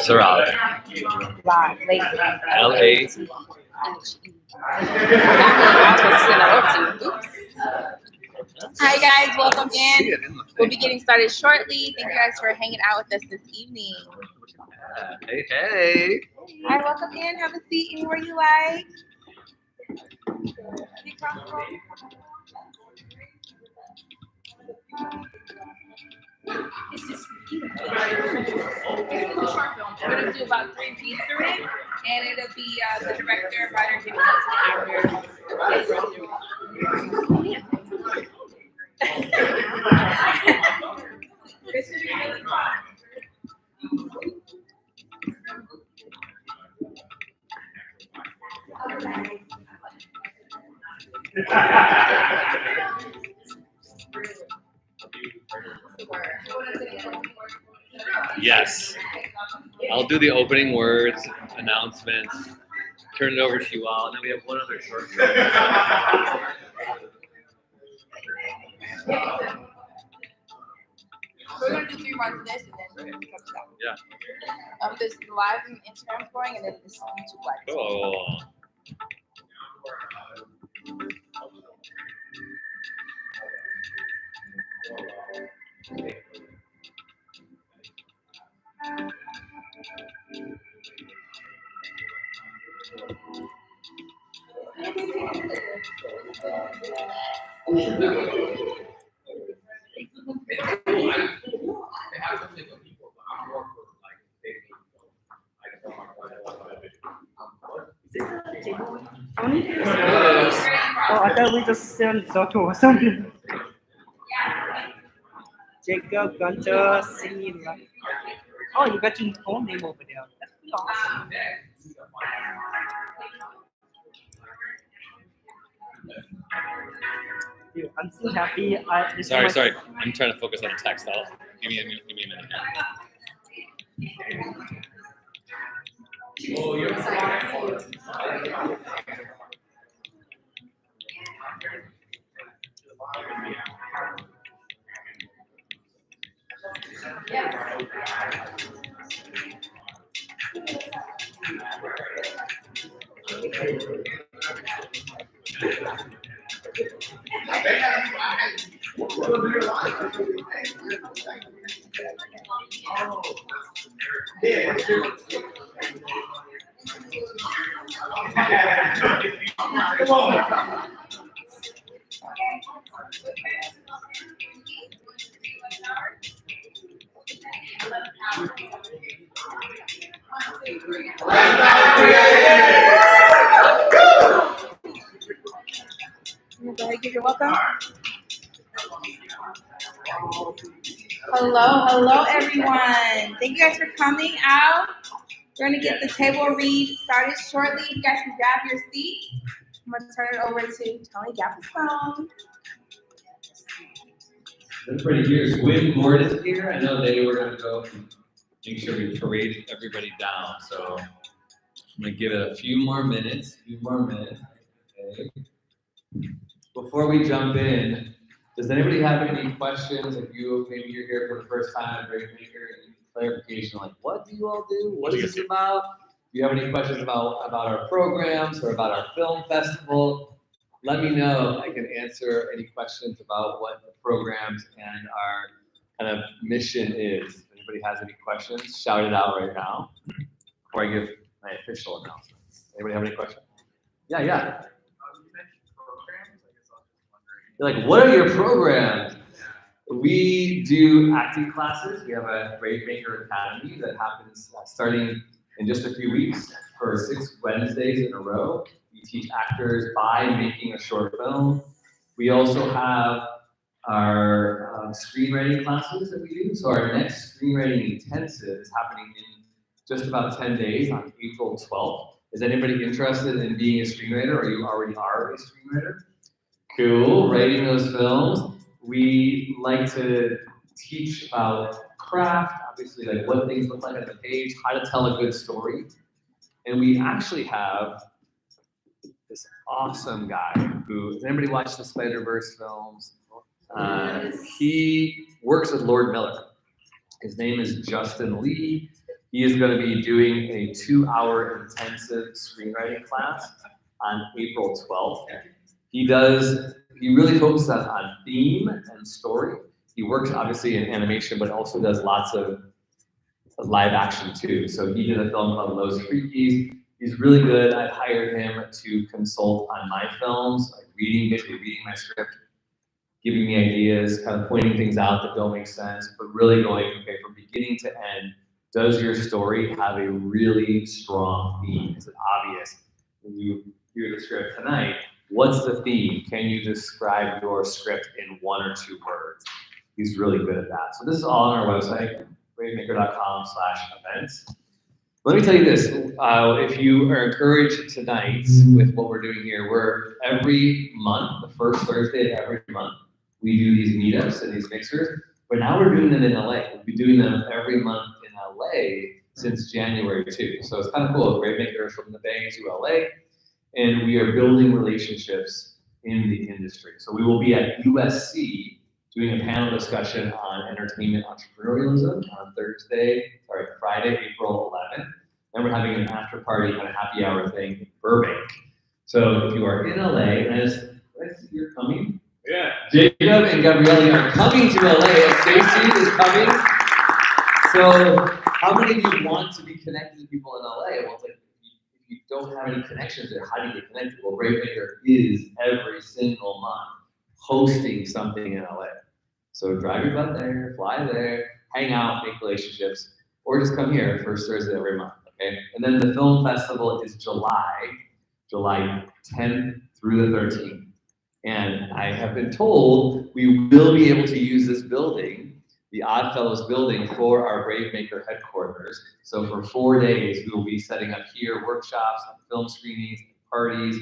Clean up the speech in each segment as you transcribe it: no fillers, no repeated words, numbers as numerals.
Saral. LA. Hi guys, welcome in. We'll be getting started shortly. Thank you guys for hanging out with us this evening. Hey. Hi, welcome in. Have a seat anywhere you like. Be comfortable. We're gonna do about 3 beats through it, and it'll be the director, writer, giving us an actor. This should be really fun. Yes. I'll do the opening words, announcements, turn it over to you all, and then we have one other short film. We're gonna do 3 rounds of this, and then we're gonna cut it out. Yeah. This live and Instagram's going, and then this YouTube live. Cool. Oh, I thought we just sent Soto or something. Jacob Gunter singing. Oh, you got your own name over there. That's pretty awesome. Dude, I'm so happy. Sorry. I'm trying to focus on the text. Give me a minute. Go ahead, give your welcome. Hello, everyone. Thank you guys for coming out. We're gonna get the table read started shortly. You guys can grab your seat. I'm gonna turn it over to Tony Gaffison. Everybody here is Win Gordon here. I know they were going to go and make sure we parade everybody down. So I'm going to give it a few more minutes. Okay. Before we jump in, does anybody have any questions? If maybe you're here for the first time at BraveMaker, any clarification, like what do you all do? What is this about? Do you have any questions about our programs or about our film festival? Let me know. I can answer any questions about what the programs and our kind of mission is. If anybody has any questions, shout it out right now before I give my official announcements. Anybody have any questions? Yeah. You mentioned programs. I guess I was just wondering. You're like, what are your programs? We do acting classes. We have a BraveMaker Academy that happens starting in just a few weeks for 6 Wednesdays in a row. We teach actors by making a short film. We also have our screenwriting classes that we do. So our next screenwriting intensive is happening in just about 10 days on April 12th. Is anybody interested in being a screenwriter, or you already are a screenwriter? Cool, writing those films. We like to teach about craft, obviously like what things look like on the page, how to tell a good story. And we actually have this awesome guy who, has anybody watched the Spider-Verse films? He works with Lord Miller. His name is Justin Lee. He is going to be doing a 2-hour intensive screenwriting class on April 12th. He really focuses on theme and story. He works obviously in animation, but also does lots of live action too. So he did a film called Los Freakies. He's really good. I've hired him to consult on my films, like basically reading my script, giving me ideas, kind of pointing things out that don't make sense, but really going, okay, from beginning to end, does your story have a really strong theme? Is it obvious when you hear the script tonight? What's the theme? Can you describe your script in 1 or 2 words? He's really good at that. So this is all on our website, bravemaker.com/events. Let me tell you this, if you are encouraged tonight with what we're doing here, we're every month, the first Thursday of every month, we do these meetups and these mixers, but now we're doing them in LA. We've been doing them every month in LA since January too. So it's kind of cool, BraveMaker from the Bay to LA, and we are building relationships in the industry. So we will be at USC doing a panel discussion on entertainment entrepreneurialism on Friday, April 11th. And we're having an after party kind of happy hour thing in Burbank. So if you are in LA, and I see you're coming. Yeah. Jacob and Gabrielle are coming to LA, and Stacy is coming. So how many of you want to be connected to people in LA? Well, it's like, if you don't have any connections there, how do you get connected? Well, BraveMaker is every single month hosting something in LA. So drive your butt there, fly there, hang out, make relationships, or just come here first Thursday every month, okay? And then the film festival is July 10th through the 13th. And I have been told we will be able to use this building, the Oddfellows building, for our BraveMaker headquarters. So for 4 days, we will be setting up here workshops, film screenings, parties.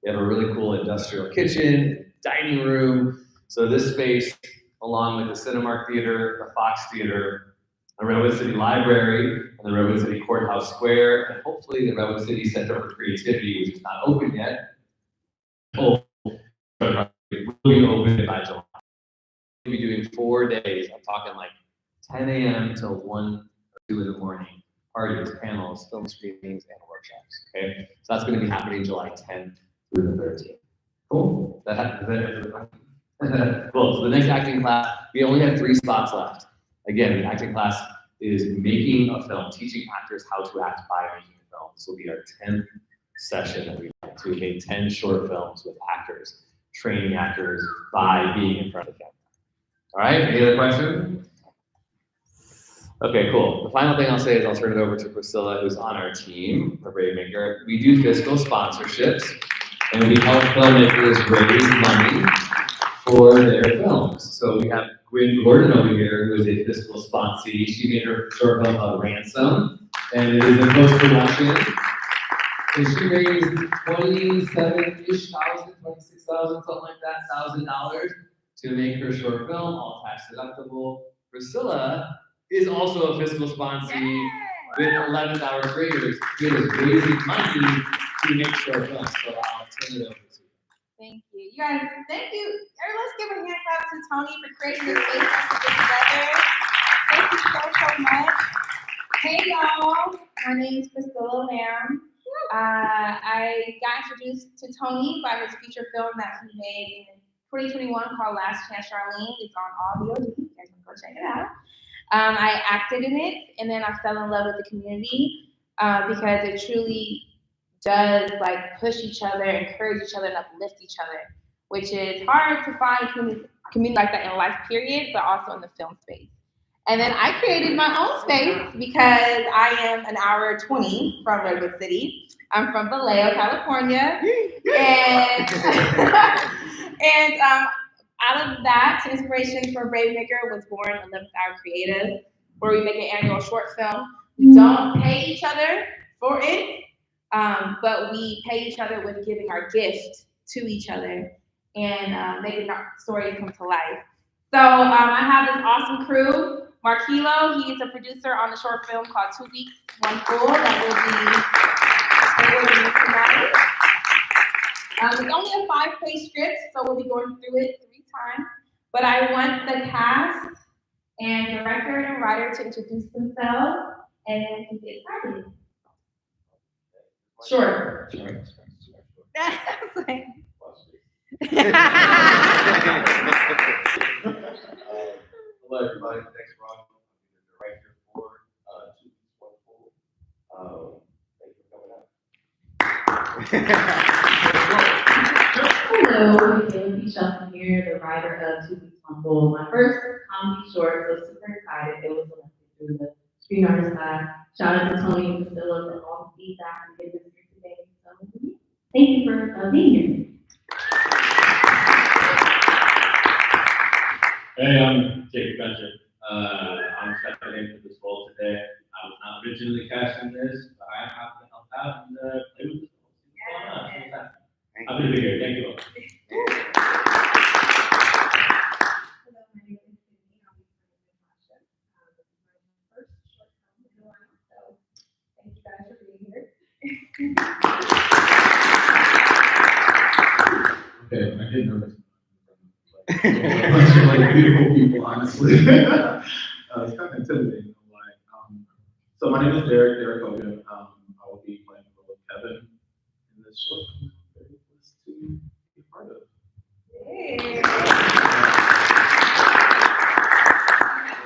We have a really cool industrial kitchen, dining room. So this space, along with the Cinemark Theater, the Fox Theater, the Redwood City Library, and the Redwood City Courthouse Square, and hopefully the Redwood City Center for Creativity, which is not open yet. Will be open by July. We'll be doing 4 days. I'm talking like 10 a.m. till 1 or 2 in the morning. Parties, panels, film screenings, and workshops. Okay, so that's going to be happening July 10th through the 13th. Cool. Cool. So the next acting class, we only have 3 spots left. Again, the acting class is making a film, teaching actors how to act by making a film. This will be our 10th session that we have. So we made 10 short films with actors, training actors by being in front of the camera. All right, any other questions? Okay, cool. The final thing I'll say is I'll turn it over to Priscilla, who's on our team for BraveMaker. We do fiscal sponsorships, and we help filmmakers raise money for their films. So we have Gwyn Gordon over here, who is a fiscal sponsee. She made her short film called Ransom, and it is in post-production. And she raised $27,000-ish, $26,000, something like that, $1,000 to make her short film, all tax deductible. Priscilla is also a fiscal sponsee with 11th-hour creators. She is raising money to make short films. So I'll turn it over to you. Thank you. You guys, thank you. Let's give a hand clap to Tony for creating this space to get together. Thank you so much. Hey y'all, my name is Priscilla Lamb. I got introduced to Tony by his feature film that he made in 2021 called Last Chance Charlene. It's on all VOD. You guys can go check it out. I acted in it, and then I fell in love with the community because it truly does like push each other, encourage each other, and uplift each other, which is hard to find community like that in life, period, but also in the film space. And then I created my own space because I am an hour 20 from Redwood City. I'm from Vallejo, California. And out of that, inspiration for BraveMaker was born 11th Hour Creative, where we make an annual short film. We don't pay each other for it, but we pay each other with giving our gift to each other and making our stories come to life. So I have this awesome crew. Marquilo, he's a producer on the short film called 2 Weeks, 1 Fool, that will be tonight. It's only a 5-page script, so we'll be going through it 3 times. But I want the cast and director and writer to introduce themselves and then to get started. Sure. Hello, everybody. Thanks, Ron. I'm the director for 2 Weeks, 1 Full. Thanks for coming out. Hello, Michaela P Shelton here, the writer of 2 Weeks, 1 Full. My first comedy short, so super excited. It was selected through the Screen Artist class. Shout out to Tony and Priscilla for all the feedback and giving us here today. So, thank you for being here. Hey, I'm Jacob Gunter. I'm stepping in for this role today. I was not originally cast in this, but I am happy to help out and play with this role. See what's going on. See what's happening. Happy to be here. Thank you all. Hello, my name is Sydney. I'll be playing Natasha. This is my first short film in a while, so thank you guys for being here. Okay, I get nervous. A bunch of like beautiful people, honestly. It's kind of intimidating. So my name is Derek Hogan. I will be playing the role of Kevin in this short film. I'm very blessed to be a part of.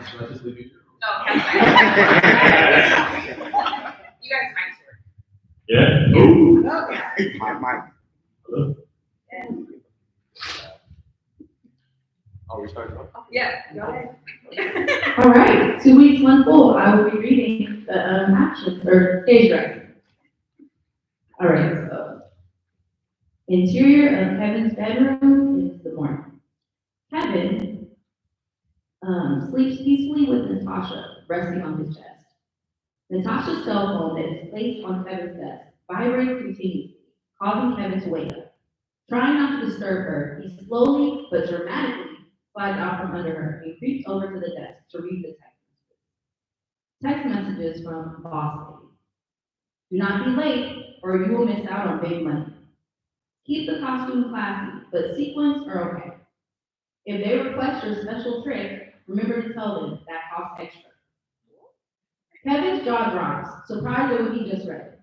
Should I just leave you here? Oh, you guys might swear. Yeah? Okay. Mike. Hello? Oh, we're starting off? Yeah, go ahead. All right, 2 Weeks, 1 Full. I will be reading the actions or stage direction. All right, so interior of Kevin's bedroom is the morning. Kevin sleeps peacefully with Natasha resting on his chest. Natasha's cell phone that is placed on Kevin's desk vibrates continuously, causing Kevin to wake up. Trying not to disturb her, he slowly but dramatically slides out from under her and creeps over to the desk to read the text messages from Boss Lady. Do not be late or you will miss out on big money. Keep the costume classy, but sequins are okay. If they request your special trick, remember to tell them that costs extra. Kevin's jaw drops, surprised at what he just read.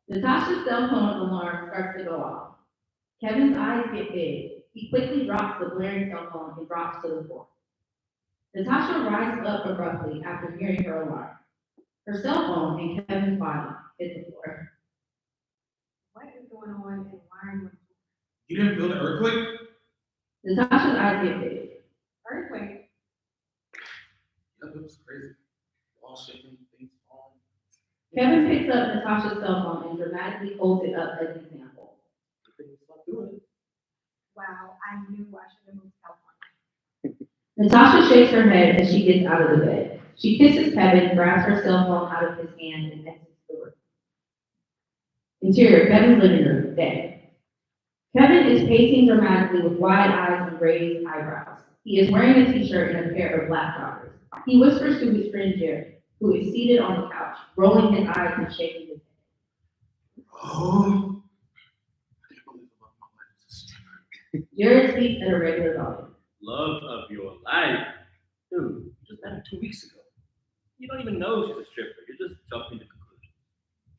Natasha's cell phone alarm starts to go off. Kevin's eyes get big. He quickly drops the blaring cell phone and drops to the floor. Natasha rises up abruptly after hearing her alarm. Her cell phone and Kevin's body hit the floor. What is going on and why are you? You didn't feel the earthquake? Natasha's eyes get big. Earthquake? Yep, it was crazy. All shaking, things falling. Kevin picks up Natasha's cell phone and dramatically holds it up as an example. Stop doing it. Wow, I knew I should have moved cell phone. Natasha shakes her head as she gets out of the bed. She kisses Kevin, grabs her cell phone out of his hand, and exits the room. Interior, Kevin's living room, day. Kevin is pacing dramatically with wide eyes and raised eyebrows. He is wearing a t-shirt and a pair of black joggers. He whispers to his friend Jared, who is seated on the couch, rolling his eyes and shaking his head. Oh. I can't believe my life is a stripper. Jared speaks at a regular volume. Love of your life. Dude, you just met her 2 weeks ago. You don't even know she's a stripper. You're just jumping to conclusions.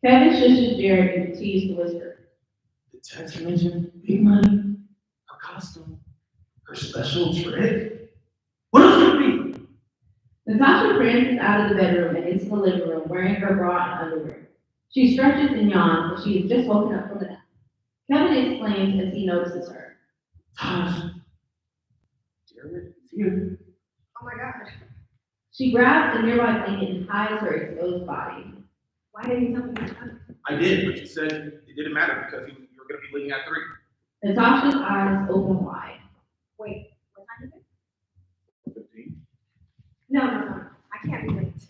Kevin shushes Jared and continues to whisper. The text mentioned big money, her costume, her special trick. What else could it be? Natasha prances out of the bedroom and into the living room wearing her bra and underwear. She stretches and yawns, but she has just woken up from the nap. Kevin exclaims as he notices her. Tosh, Jared is here. Oh my gosh. She grabs a nearby blanket and hides her exposed body. Why didn't you tell me this time? I did, but you said it didn't matter because you were going to be leaving at 3. Natasha's eyes open wide. Wait, what time is it? 15. No. I can't be late.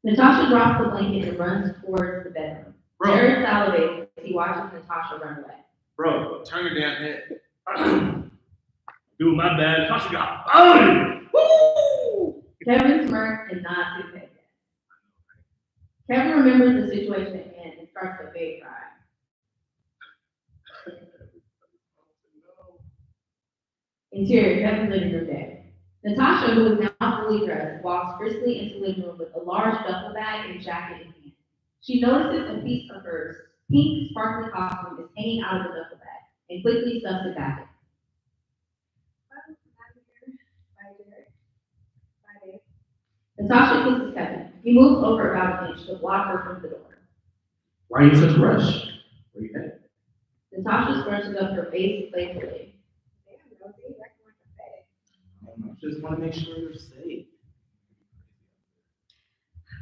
Natasha drops the blanket and runs towards the bedroom. Bro, Jared salivates as he watches Natasha run away. bro, turn your damn head. Dude, my bad. Tasha got burned. Woo! Kevin smirks and nods his head. Kevin remembers the situation at hand and starts to fake cry. Interior, Kevin's living room day. Natasha, who is now fully dressed, walks briskly into the living room with a large duffel bag and jacket in hand. She notices a piece of her pink sparkly costume is hanging out of the duffel bag and quickly stuffs it back in. Well, I'm here. Bye, Derek. Bye, Dave. Natasha kisses Kevin. He moves over about an inch to block her from the door. Why are you in such a rush? Where you headed? Natasha scrunches up her face playfully. Damn, Rosie, acting like a fed. I just want to make sure you're safe.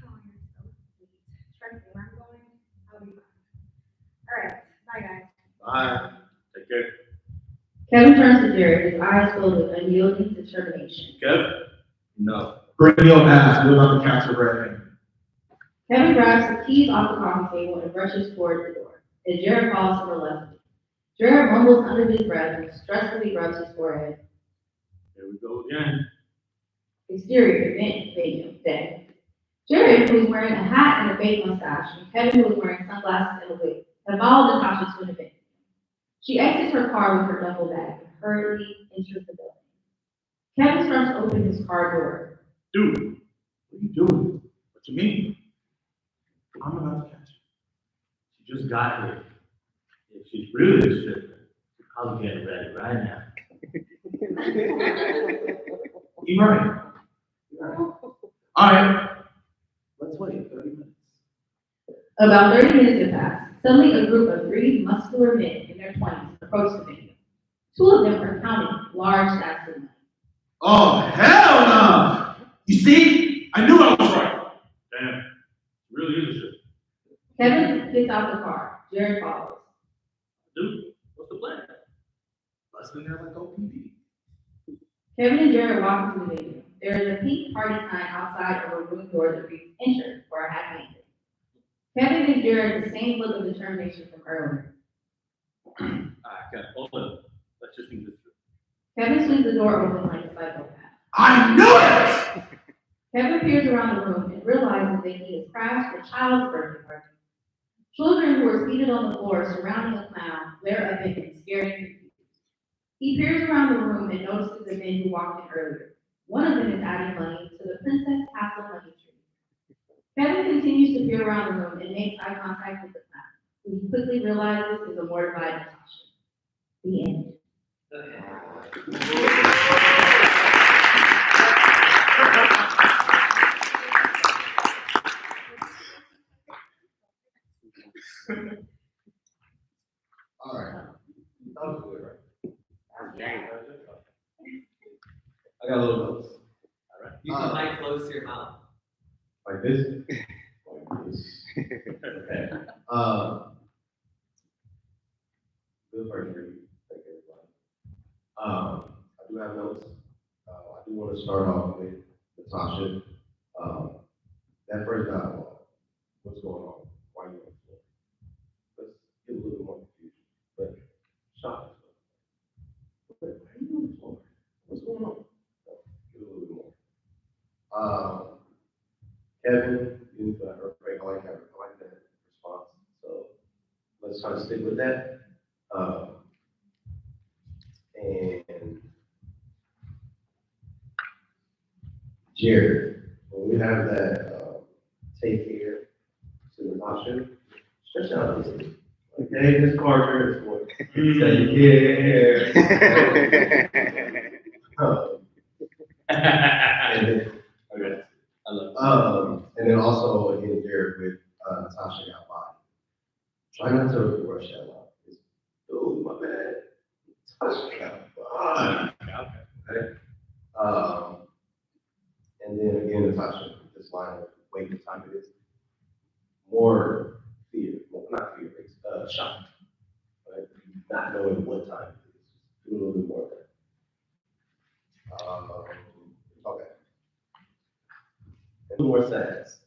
Oh, you're so sweet. Trust me, where I'm going, I'll be fine. All right, bye, guys. Bye. Take care. Kevin turns to Jared, his eyes filled with unyielding determination. Kev? No. Bring your ass. We're about to catch a red. Kevin grabs his keys off the coffee table and rushes toward the door, as Jared falls to her left. Jared mumbles under his breath and stressfully rubs his forehead. Here we go again. Exterior venue, then. Jared, who is wearing a hat and a fake mustache, and Kevin, who is wearing sunglasses and a wig, have followed Natasha to an event. She exits her car with her duffel bag and hurriedly enters the building. Kevin starts to open his car door. Dude, What are you doing? What you mean? I'm about to catch she just got here. If she's really a stripper, I'll get ready right now. you. You right. You're right. All right. Let's wait 30 minutes. About 30 minutes have passed. Suddenly, a group of 3 muscular men in their 20s approach the venue. 2 of them are counting large stacks of money. Oh, hell no! You see? I knew I was right. Damn, really is a stripper. Kevin gets out the car. Jared follows. Dude, what's the plan? Busting there like OPD. Kevin and Jared walk into the venue. There is a pink party sign outside of a room door that reads "Enter" for a happy ending. Kevin gives Jared the same look of determination from earlier. Alright, Kev, hold on. Let's just think this through. Kevin swings the door open like a psychopath. I knew it! Kevin peers around the room and realizes that he has crashed a child's birthday party. Children who are seated on the floor surrounding a clown glare up at him, scaring him. He peers around the room and notices the men who walked in earlier. One of them is adding money to the Princess Castle money tree. Kevin continues to peer around the room and makes eye contact with the clown, who he quickly realizes is a mortified Natasha. The end. All right. That was good, right? I got a little notes. Alright. Use the mic close to your mouth. Like this? Like this. Okay. Good first read. Thank you, everybody. I do have notes. I do want to start off with Natasha. That first dialogue. What's going on? Why are you on the floor? Let's get a little bit more confusion. But shock us. Why are you on the floor? What's going on? Get a little bit more. Kevin, you heard Craig, I like that response. So let's try to stick with that. And Jared, when we have that take care to Natasha, stretch out this thing. Okay, Miss Carter is what take care. And then, Okay. I love and then also again, Jared with Natasha got body. Try not to rush that line. It's, oh, my bad. Natasha got body. Okay. And then again, Natasha, this line of wait what time it is. More fear, well, not fear, it's shock. Right? Not knowing what time it is. Do a little bit more of that. Okay. And more says.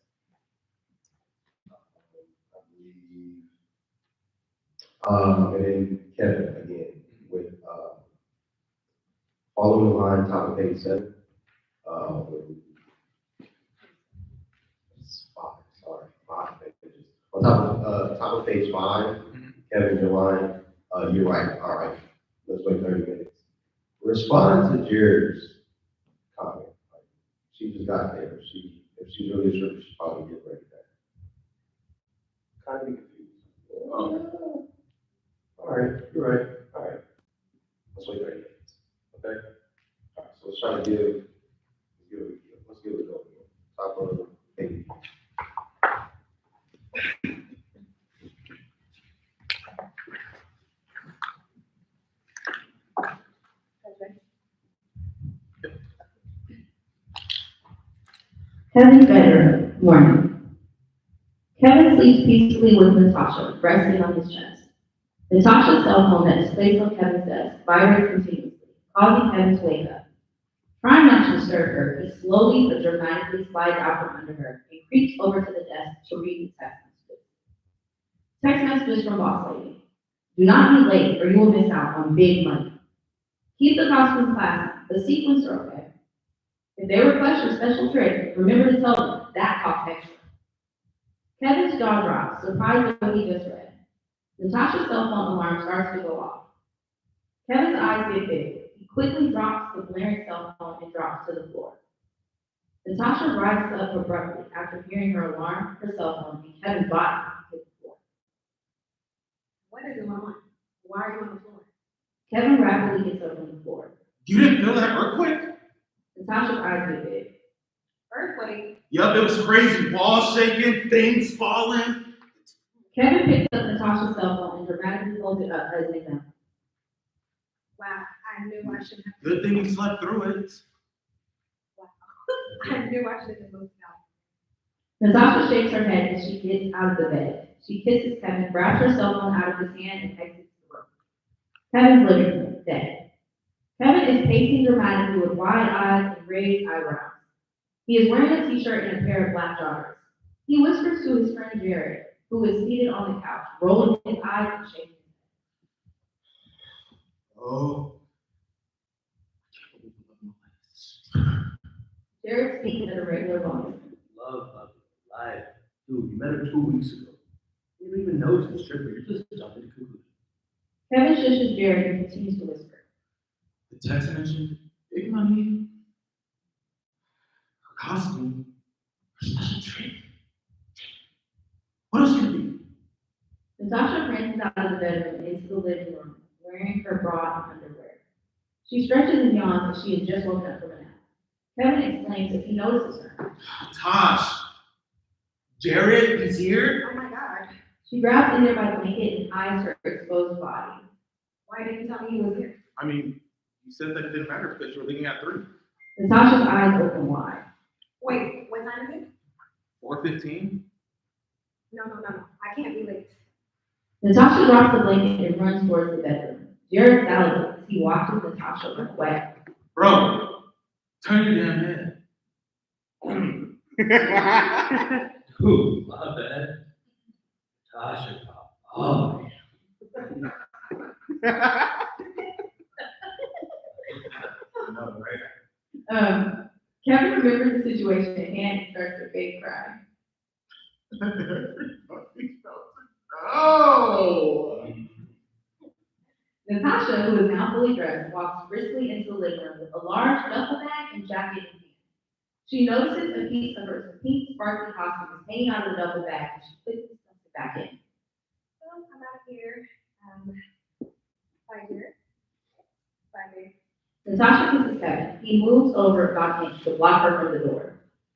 And then Kevin again with following the line, top of page 7. Five pages. On top of page 5, Kevin, your line, you're right. All right, let's wait 30 minutes. Respond to Jared's comment. got there. If she's really sure, she's probably get ready there. Kind of confused. All right, you're right. All right. Let's wait 30 minutes. Okay? All right, so let's try to let's give it a go. Top of the page. Kevin's bedroom, morning. Kevin sleeps peacefully with Natasha, resting on his chest. Natasha's cell phone that is placed on Kevin's desk vibrates continuously, causing Kevin to wake up. Trying not to disturb her, he slowly but dramatically slides out from under her and creeps over to the desk to read the text messages. Text messages from Boss Lady. Do not be late or you will miss out on big money. Keep the costume classy, the sequins are okay. If they request your special trick, remember to tell them that costs extra. Kevin's jaw drops, surprised by what he just read. Natasha's cell phone alarm starts to go off. Kevin's eyes get big. He quickly drops the blaring cell phone and drops to the floor. Natasha rises up abruptly after hearing her alarm, her cell phone, and Kevin's body hit the floor. What is going on? Why are you on the floor? Kevin rapidly gets up from the floor. You didn't feel that earthquake? Natasha's eyes get big. Earthquake? Yup, it was crazy. Walls shaking, things falling. Kevin picks up Natasha's cell phone and dramatically holds it up as an example. Wow, I knew I shouldn't have. Good thing you slept through it. Wow. I knew I shouldn't have moved out. Natasha shakes her head as she gets out of the bed. She kisses Kevin, grabs her cell phone out of his hand, and exits the room. Kevin's living room, dead. Kevin is pacing dramatically with wide eyes and raised eyebrows. He is wearing a t-shirt and a pair of black joggers. He whispers to his friend Jared, who is seated on the couch, rolling his eyes and shaking his head. Oh. Jared speaks at a regular volume. Love of life. Dude, you met her 2 weeks ago. You didn't even know she was stripping. You're just jumping to conclusions. Kevin shushes Jared and continues to whisper. The text mentioned big money, her costume, her special treat. What else could it be? Natasha prances out of the bedroom into the living room, wearing her bra and underwear. She stretches and yawns as she has just woken up from a nap. Kevin explains as he notices her. Tosh, Jared is here? Oh my God. She grabs in there by the blanket and eyes her exposed body. Why didn't you tell me he was here? I mean, you said that it didn't matter because you were leaving at 3. Natasha's eyes open wide. Wait, what time is it? 4:15? No. I can't be late. Natasha drops the blanket and runs towards the bedroom. Jared salivates as he watches Natasha look wet. Bro, turn your damn head. Dude, my bad. Tasha, oh, No, right? Kevin remembers the situation at hand and starts to fake cry. No! Natasha, who is now fully dressed, walks briskly into the living room with a large duffel bag and jacket in hand. She notices a piece of her pink sparkly costume is hanging out of the duffel bag and she quickly stuffs it back in. Well, I'm out of here. Bye here. Bye here. Natasha kisses Kevin. He moves over about an inch to block her from the door.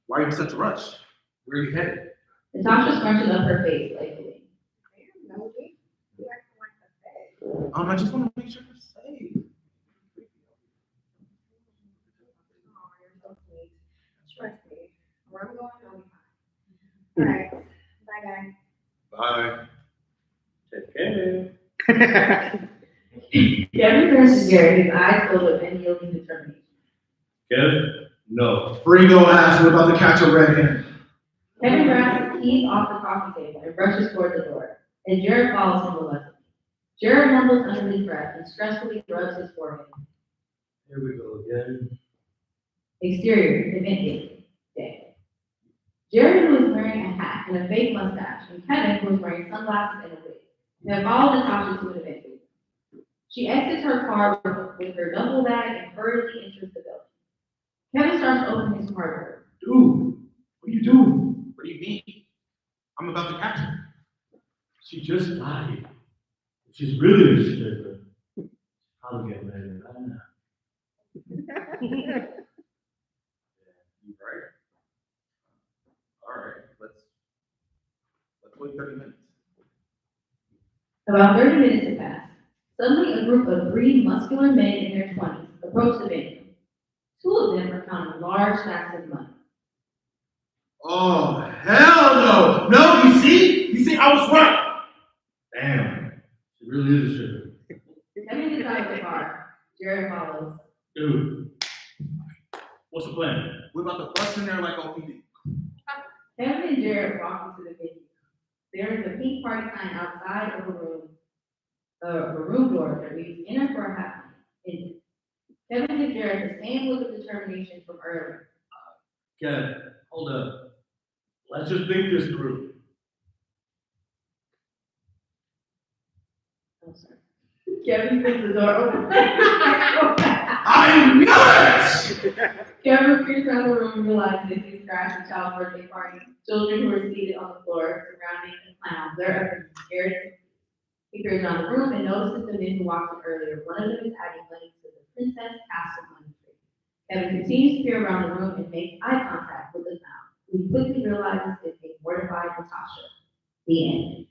Why are you in such a rush? where are you headed? Natasha scrunches up her face playfully. Damn, nosy. You acting like a fag. I just want to make sure you're safe. Oh, you're so sweet. Trust me. Where I'm going, I'll be fine. All right. Bye, guys. Bye. Take care. Kevin turns to Jared, his eyes filled with unyielding determination. Kev? No. Bring your ass, we're about to catch a redhead. Kevin grabs his keys off the coffee table and rushes toward the door, and Jared follows him reluctantly. Jared mumbles under his breath and stressfully rubs his forehead. Here we go again. Exterior, event day. Jared, who is wearing a hat and a fake mustache, and Kevin, who is wearing sunglasses and a wig, have followed Natasha to an event. She exits her car with her duffel bag and hurriedly enters the building. Kevin starts to open his car door. Dude, what are you doing? What do you mean? I'm about to catch her. She just lied. She's really a stripper. I'll get married right now. Yeah, you right. All right, let's wait 30 minutes. About 30 minutes had passed. Suddenly, a group of three muscular men in their 20s approached the venue. Two of them were counting large stacks of money. Oh, hell no! No, you see, I was right. Damn, she really is a stripper. Kevin gets out of the car. Jared follows. Dude, what's the plan? We're about to bust in there like OPD. Kevin and Jared walk into the venue. There is a pink party sign outside of a room door that reads, "Enter for a happy ending." Kevin gives Jared the same look of determination from earlier. Kevin, hold up. Let's just think this through. Oh, sorry. Kevin sees the door open. I'm nuts! Kevin peers around the room and realizes he's crashed a child's birthday party. Children who are seated on the floor surrounding the clown. They're up and scared. He peers around the room and notices the men who walked in earlier. One of them is adding money to the princess castle money tree. Kevin continues to peer around the room and makes eye contact with the clown, who he quickly realizes is a mortified Natasha. The end.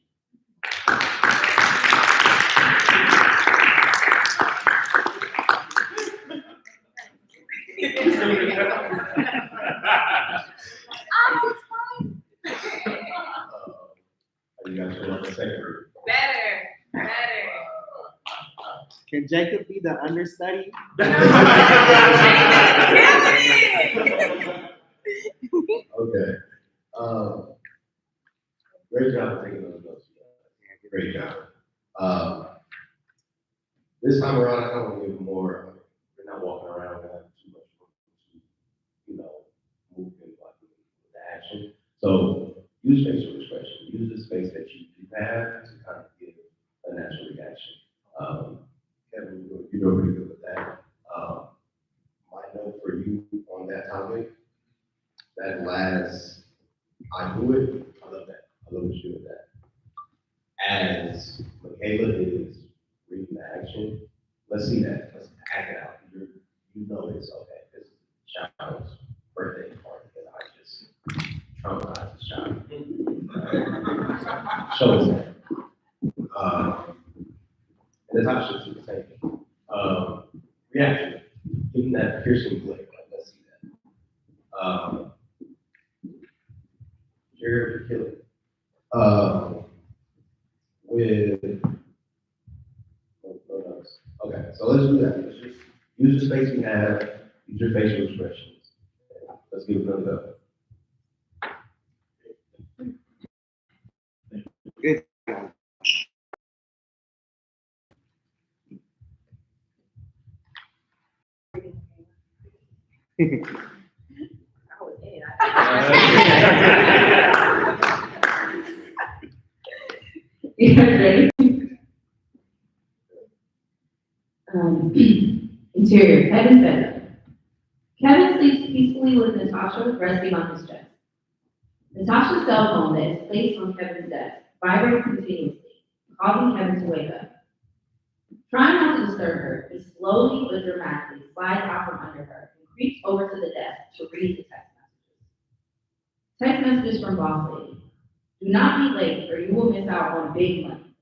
You guys show up a second group. Better. Can Jacob be the understudy? Okay. Great job of taking those notes. Great job. This time around, I kind of want to give more. We're not walking around and have too much room to, move in like with the action. So use facial expression. Use the space that you do have to kind of give a natural reaction. Kevin, you're doing pretty good with that. My note for you on that topic, that last, I do it, I love that. I love what you do with that. As Michaela is reading the action, let's see that. Let's act it out. You know it's okay. This is a child's birthday party, and I just traumatized the child. Shows that. And Natasha should the same thing. Reaction. Give them that piercing glare. Like, let's see that. Jared, kill it. Okay, so let's do that. Let's just use the space we have, use your facial expressions. Let's give it another go. Good. You guys ready? Interior, Kevin's bedroom. Kevin sleeps peacefully with Natasha resting on his chest. Natasha's cell phone that is placed on Kevin's desk vibrates continuously, causing Kevin to wake up. Trying not to disturb her, he slowly but dramatically slides out from under her and creeps over to the desk to read the text messages. Text messages from Boss Lady. Do not be late or you will miss out on big money.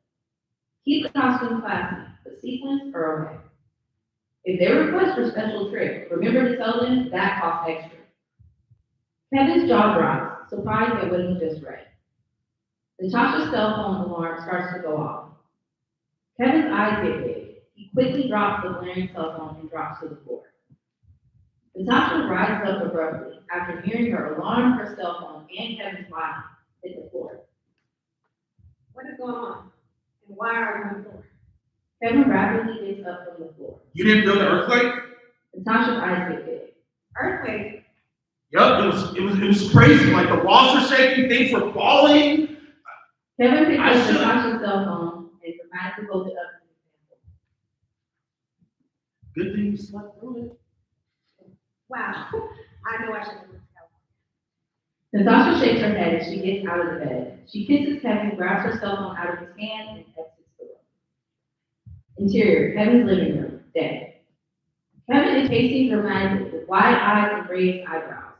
Keep the costume classy, but sequins are okay. If they request for special trick, remember to tell them that costs extra. Kevin's jaw drops, surprised at what he just read. Natasha's cell phone alarm starts to go off. Kevin's eyes get big. He quickly drops the blaring cell phone and drops to the floor. Natasha rises up abruptly after hearing her alarm, her cell phone, and Kevin's body hit the floor. What is going on? And why are you on the floor? Kevin rapidly gets up from the floor. You didn't feel the earthquake? Natasha's eyes get big. Earthquake? Yup, it was crazy. Like the walls were shaking, things were falling. Kevin picks I up should- Natasha's cell phone and dramatically holds it up to his Good thing you slept through it. Wow. I know I should have moved to California. Natasha shakes her head as she gets out of the bed. She kisses Kevin, grabs her cell phone out of his hand, and exits the room. Interior, Kevin's living room, day. Kevin is pacing dramatically with wide eyes and raised eyebrows.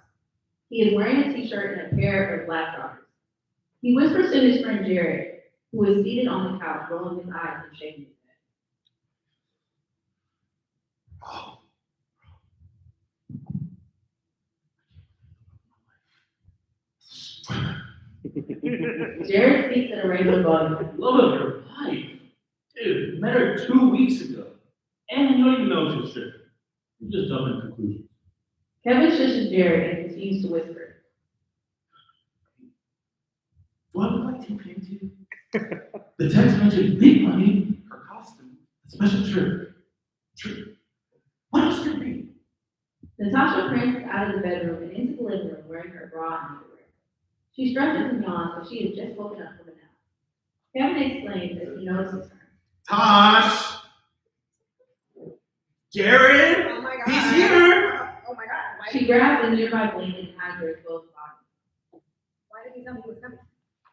He is wearing a t-shirt and a pair of black joggers. He whispers to his friend Jared, who is seated on the couch, rolling his eyes and shaking his head. Jared speaks at a regular volume. Love of your life. Dude, met her 2 weeks ago. And you don't even know she's stripping. You just jump in conclusions. Kevin shushes Jared and continues to whisper. Do I look like T-Pain to you? The text mentioned big money, her costume, a special trip. What else could it be? Natasha prances out of the bedroom and into the living room wearing her bra and underwear. She stretches and yawns, but she has just woken up from a nap. Kevin explains as he notices her. Tosh! Jared! Oh my God. He's here! Oh my God. She grabs a nearby blanket and hides her exposed body. Why did you tell me he was coming?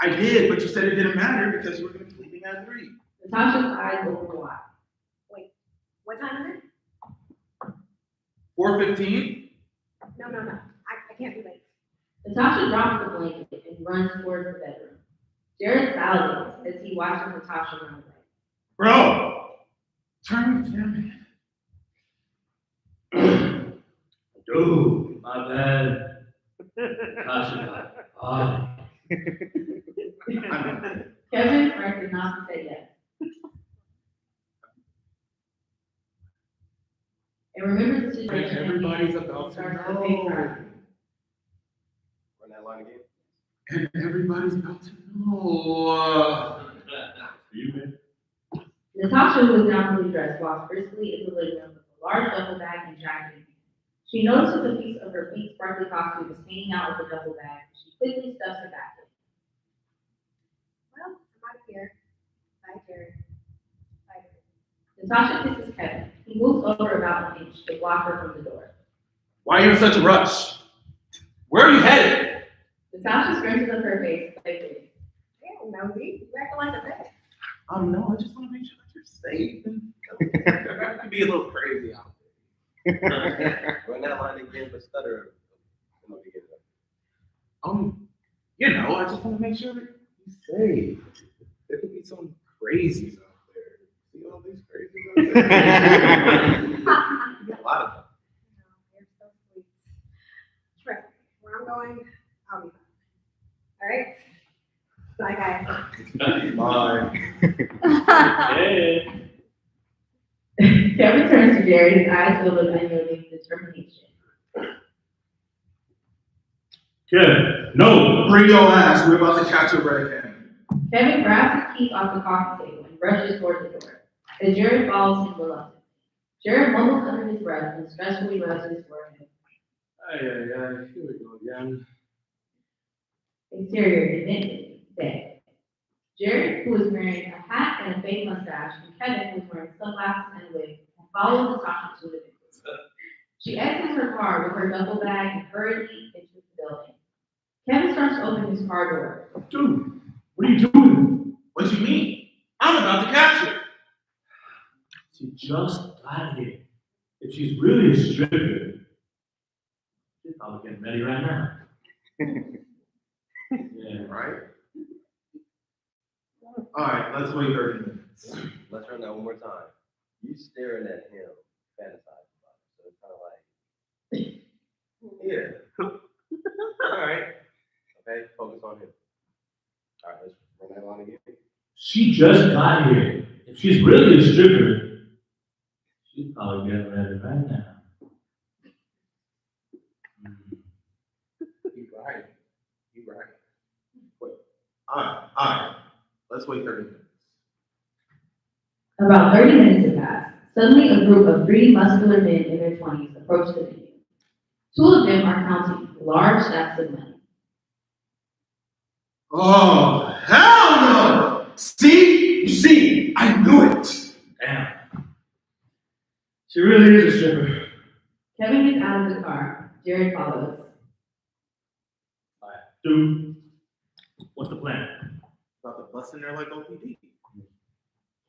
I did, but you said it didn't matter because you were going to be leaving at 3. Natasha's eyes open wide. Wait, what time is it? 4:15? No. I can't be late. Natasha drops the blanket and runs towards the bedroom. Jared salivates as he watches Natasha run away. Bro! Turn the camera. Dude, my bad. Gosh, Kevin's friend did not say yes. And remember the situation. Everybody's about to starts know. a big cry. Run that line again. And everybody's about to know. You, man. Natasha, who is now fully dressed, walks briskly into the living room with a large duffel bag and jacket in hand. She notices a piece of her pink sparkly costume is hanging out of the duffel bag. She quickly stuffs it back in. Well, I'm out of here. Bye, Jared. Bye, Jared. Natasha kisses Kevin. He moves over about an inch to block her from the door. Why are you in such a rush? Where are you headed? Natasha scrunches up her face playfully. Damn, nosy. You acting like a bitch. No, I just want to make sure that you're safe. It could be a little crazy out Run that line again, but stutter in the beginning. there. I just want to make sure that you're safe. There could be some crazies out there. See all these crazies out there? A lot of them. You're so sweet. Trust me, where I'm going, I'll be fine. All right? Bye, guys. Bye. Hey. Kevin turns to Jared, his eyes filled with unyielding determination. Kevin, no. Bring your ass. We're about to catch a red-handed. Kevin grabs his keys off the coffee table and rushes toward the door. As Jared follows him reluctantly. Jared mumbles under his breath and stressfully rubs his forehead. Here we go again. Exterior, event day. Jared, who is wearing a hat and a fake mustache, and Kevin, who is wearing sunglasses and a wig, follow Natasha to the business. She exits her car with her duffel bag and hurriedly into the building. Kevin starts to open his car door. Dude, what are you doing? What do you mean? I'm about to catch her. She just got here. If she's really a stripper, she's probably getting ready right now. Yeah. Right? All right, let's wait 30 minutes. Let's run that one more time. You staring at him, fantasizing about it. So it's kind of like, yeah. All right. Okay, focus on him. All right, let's run that line again. She just got here. If she's really a stripper, she's probably getting ready right now. You're right. Wait. All right. Let's wait 30 minutes. About 30 minutes have passed. Suddenly, a group of 3 muscular men in their 20s approach the venue. 2 of them are counting large stacks of money. Oh, hell no! See, I knew it. Damn. She really is a stripper. Kevin gets out of the car. Jared follows. 2. What's the plan? About to bust in there like OPD.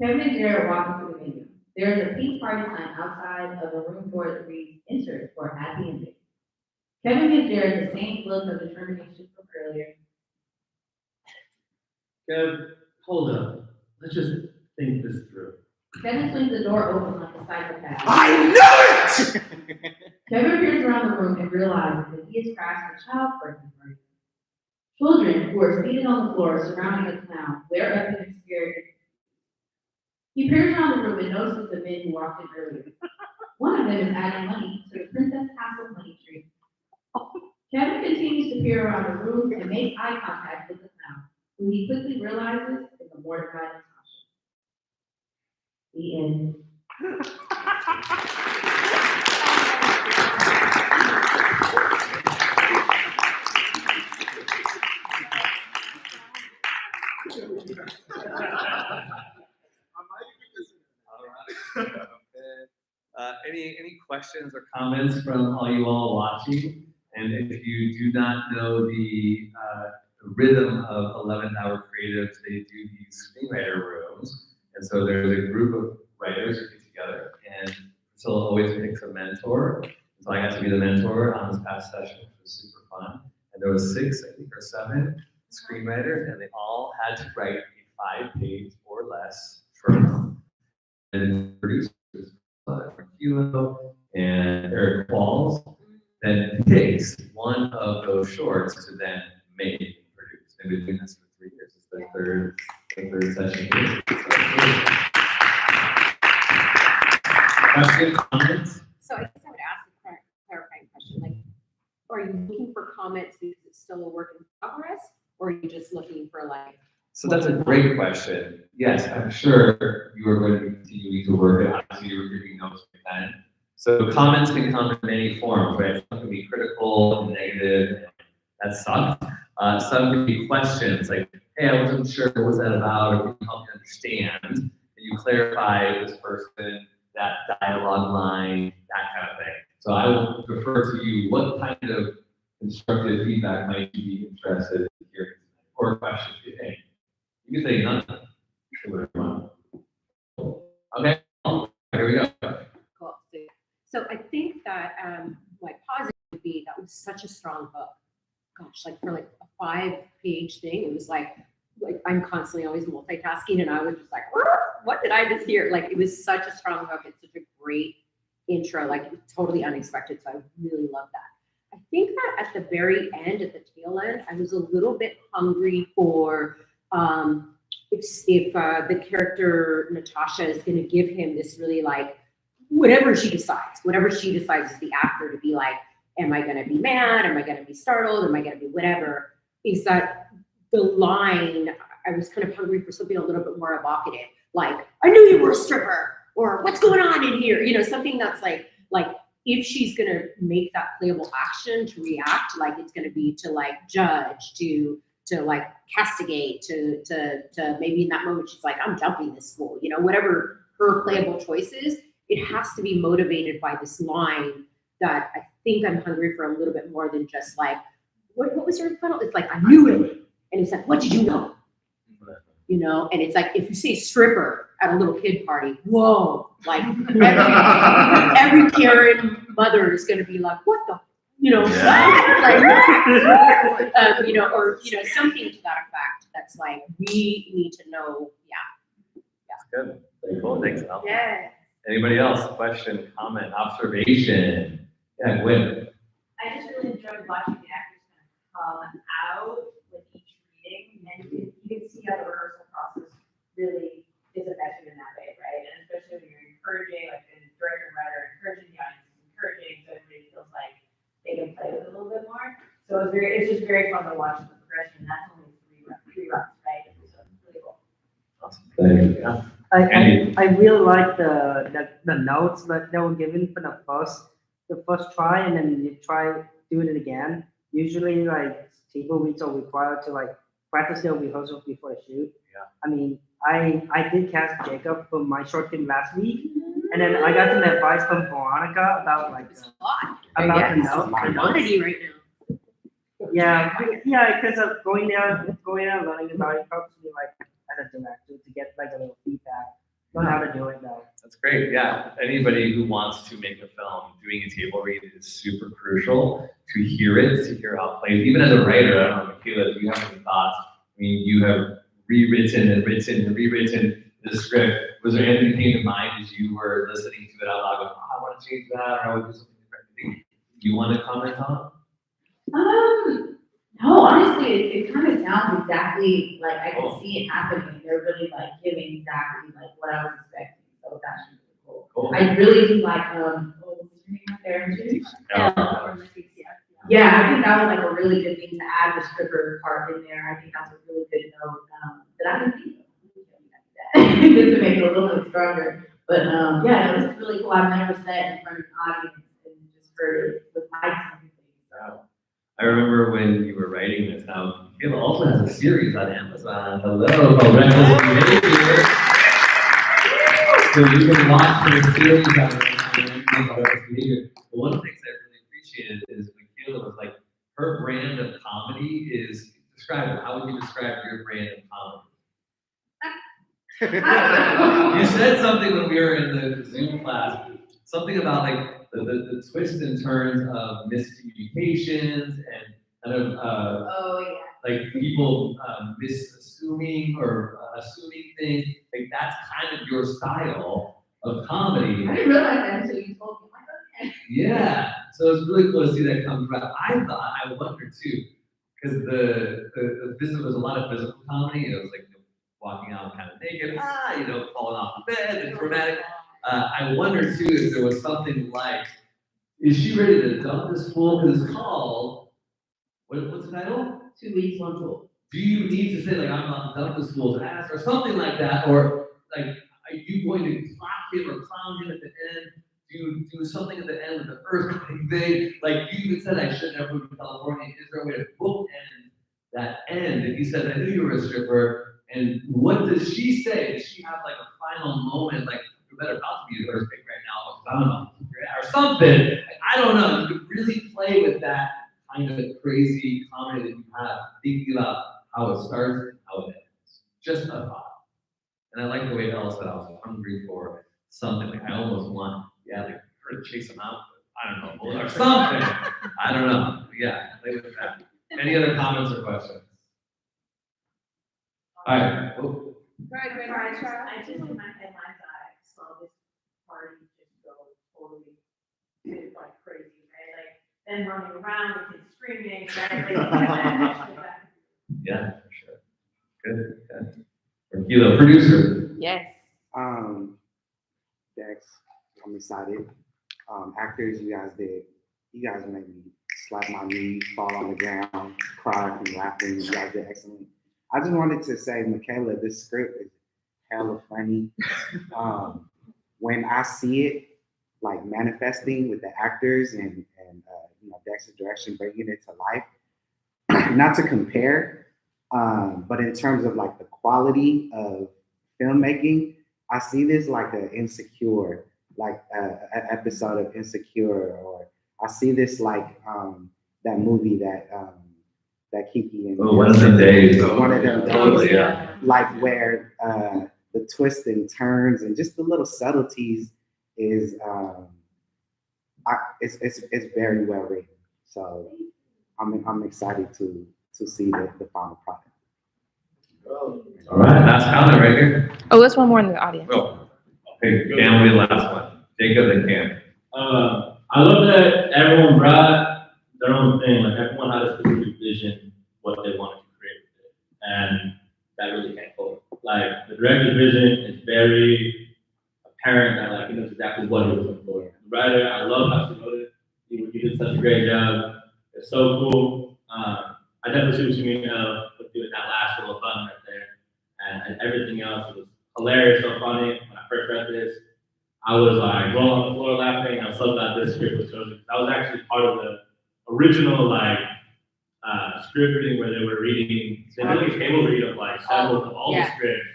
Kevin and Jared walk into the venue. There is a pink party sign outside of a room door that reads, "Enter for a happy ending." Kevin gives Jared the same look of determination from earlier. Kev, hold up. Let's just think this through. Kevin swings the door open like a psychopath. I knew it! Kevin peers around the room and realizes that he has crashed a child's birthday party. Children who are seated on the floor surrounding a clown glare up at him scared. He peers around the room and notices the men who walked in earlier. One of them is adding money to the Princess Castle money tree. Kevin continues to peer around the room and makes eye contact with the clown, who he quickly realizes is a mortified Natasha. The end. Any questions or comments from all you all watching? And if you do not know the rhythm of 11th Hour Creatives, they do these screenwriter rooms. And so there's a group of writers who get together, and Priscilla always picks a mentor. So I got to be the mentor on this past session, which was super fun. And there was 6, I think, or 7 screenwriters, and they all had to write a 5-page or less short film. And producers, Kilo and Eric Qualls, then picks one of those shorts to then make and produce. They've been doing this for 3 years. It's the third session here. Question, comments? So I guess I would ask a clarifying question, like, are you looking for comments because it's still a work in progress, or are you just looking for like? So that's a great question. Yes, I'm sure you are going to be continuing to work it. Obviously, you're giving notes again. So comments can come in many forms, right? Some can be critical and negative, and that sucked. Some can be questions like, hey, I wasn't sure what was that about, or can you help me understand? Can you clarify this person, that dialogue line, that kind of thing. So I would defer to you, what kind of constructive feedback might you be interested in hearing? Or questions you think? You can say nothing. Okay, here we go. Cool. So I think that my positive would be that was such a strong book. Gosh, like for like a 5-page thing, it was like I'm constantly always multitasking, and I was just like, what did I just hear? Like it was such a strong book. It's such a great intro, like totally unexpected. So I really love that. I think that at the very end, at the tail end, I was a little bit hungry for if the character Natasha is going to give him this really like whatever she decides as the actor to be like, am I going to be mad? Am I going to be startled? Am I going to be whatever? Is that the line? I was kind of hungry for something a little bit more evocative, like I knew you were a stripper, or what's going on in here? You know, something that's like if she's going to make that playable action to react, like it's going to be to like judge, to like castigate, to maybe in that moment she's like, I'm jumping this school, you know, whatever her playable choice is, it has to be motivated by this line that I think I'm hungry for a little bit more than just like, what was your final? It's like, I knew it. And it's like, what did you know? You know, and it's like, if you say stripper at a little kid party, whoa, like every Karen mother is going to be like, what the, you know, like, you know, or, you know, something to that effect. That's like, we need to know. That's good. Very cool. Thanks, Al. Yeah. Anybody else? Question, comment, observation? Yeah, Gwen. I just really enjoyed watching the actors kind of come out with each reading, and you can see how the rehearsal process really is effective in that way, right? And especially when you're encouraging, like the director and writer encouraging the audience, encouraging, so everybody feels like they can play with it a little bit more. So it's just very fun to watch the progression. That's only three runs, right? So it's really cool. Awesome. Thank you. Yeah. I really like the notes that they were given for the first try, and then you try doing it again. Usually, like table reads are required to like practice their rehearsals before the shoot. Yeah. I mean, I did cast Jacob for my short film last week, and then I got some advice from Veronica about like It's a lot. about the It's a notes. commodity right now. Yeah, because of going there, learning about it helps me like as a director to get like a little feedback on how to do it though. That's great. Yeah. Anybody who wants to make a film, doing a table read is super crucial to hear it, to hear how it plays. Even as a writer, I don't know, Michaela, do you have any thoughts? I mean, you have rewritten and written and rewritten the script. Was there anything that came to mind as you were listening to it out loud? Going, oh, I want to change that, or I would do something different. Do you want to comment on? No, honestly, it kind of sounds exactly like I can see it happening. They're really like giving exactly like what I was expecting. So it's actually really cool. I really do like, what's your name out there? Yeah, I think that was like a really good thing to add the stripper part in there. I think that's a really good note, that I didn't think of. Just to make it a little bit stronger. But, yeah, it was really cool. I've never sat in front of an audience and just heard it with my everything. So. I remember when you were writing this. Now, Michaela also has a series on Amazon. Hello, called Redwood City. So you can watch her series on Redwood City. But one of the things I really appreciated is Michaela was like, her brand of comedy is, describe it. How would you describe your brand of comedy? You said something when we were in the Zoom class, something about like the twists and turns of miscommunications and kind of like people misassuming or assuming things. Like that's kind of your style of comedy. I didn't realize that until you told me. I'm like, okay. Yeah, so it's really cool to see that come through. I wonder too, because the physical, there's a lot of physical comedy. It was like walking out kind of naked, falling off the bed, and dramatic. I wonder too if there was something like, is she ready to dump this fool? Because it's called, what's the title? 2 weeks, 1 fool. Do you need to say like, I'm not dump this fool's ass or something like that? Or like, are you going to clock him or clown him at the end? Do you do something at the end with the earthquake thing? Like you even said, I should never move to California. Is there a way to bookend that end? And he says, I knew you were a stripper. And what does she say? Does she have like a final moment, like, you better not be the earthquake right now, I don't know, or something? Like, I don't know. You could really play with that kind of crazy comedy that you have, thinking about how it starts and how it ends. Just a thought. And I like the way Ella said I was hungry for something. Like I almost want, like her to chase him out. I don't know, or something. I don't know. Yeah, play with that. Any other comments or questions? All right. Oh. Right, I just in my headlines, I saw this party just go totally like crazy, right? Like them running around with kids screaming, right? Like, yeah, for sure. Good. Michaela, producer. Yes. Dex, I'm excited. Actors, you guys made me slap my knees, fall on the ground, cry from laughing. You guys did excellent. I just wanted to say, Michaela, this script is hella funny. When I see it like manifesting with the actors and Dex's direction, bringing it to life, not to compare, but in terms of like the quality of filmmaking, I see this like an Insecure, like an episode of Insecure, or I see this like that movie that Kiki and one of them days. One of them days, yeah. Like where the twists and turns and just the little subtleties is it's very well written. So I'm excited to see the final product. All right, last comment right here. Oh, there's one more in the audience. Oh, okay, Cam will be the last one. Jacob and Cam. I love that everyone brought their own thing. Like everyone had a specific vision, what they wanted to create with it, and that really came forward. Like the director's vision is very apparent that like he knows exactly what he was looking for. The writer, I love how she wrote it. You did such a great job. It's so cool. I definitely see what you mean with doing that last little button right there, and everything else. It was hilarious, so funny. When I first read this, I was like rolling on the floor laughing. I was so glad this script was chosen. That was actually part of the original script reading where they were reading. They did a table read of like several of all the scripts,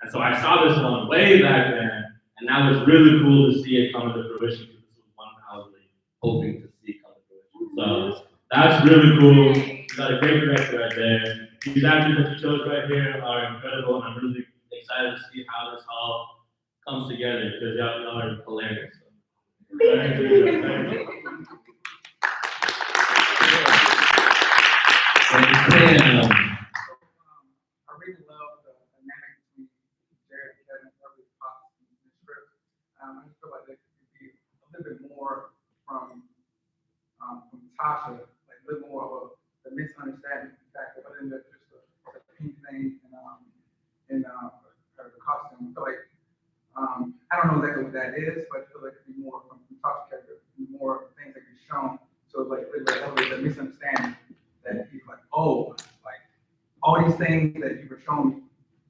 and so I saw this one way back then, and that was really cool to see it come to fruition because this was one I was really hoping to see come to fruition. So that's really cool. You got a great director right there. These actors that you chose right here are incredible, and I'm really excited to see how this all comes together because y'all are hilarious. I really love the dynamic between Jared and Kevin, every pop in the script. I just feel like there could be a little bit more from Tasha, like a little more of the misunderstanding factor, other than just the pink thing and her costume. I feel like I don't know exactly what that is, but I feel like it could be more from Tasha's character, more things that could be shown. So like the misunderstanding that he's like, oh, like all these things that you were showing me,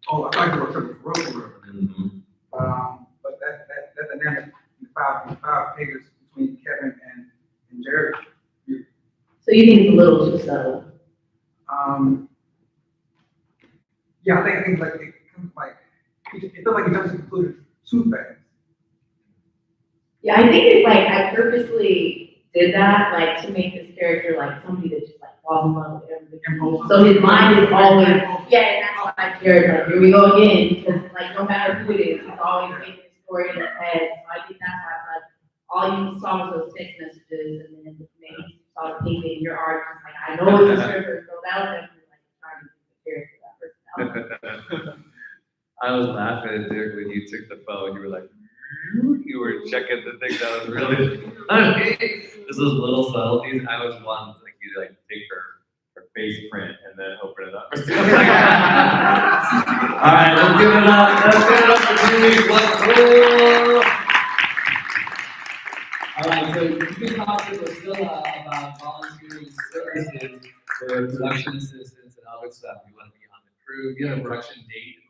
oh, I thought you were showing me for real. But that dynamic, the five figures between Kevin and Jared. So you think it's a little too subtle? Yeah, I think like it feels like it doesn't conclude too fast. Yeah, I think it's like I purposely did that, like to make this character like somebody that just like falls in love with everything. So his mind is always, yeah, and that's why Jared's like, here we go again, because like no matter who it is, he's always making a story in his head. So I think that's why it's like all you saw was those text messages, and then maybe you saw the thing in your art, just like I know it's a stripper, so that was definitely like trying to be the character that personality. I was laughing at Derek when you took the phone. You were like, you were checking the thing that was really funny. Just those little subtleties. I was wanting like you to like take her face print and then open it up. All right, let's give it up. Let's give it up for Julie. What's cool? All right, so you can talk to us still about volunteering services for production assistants and other stuff. You want to be on the crew, get a production date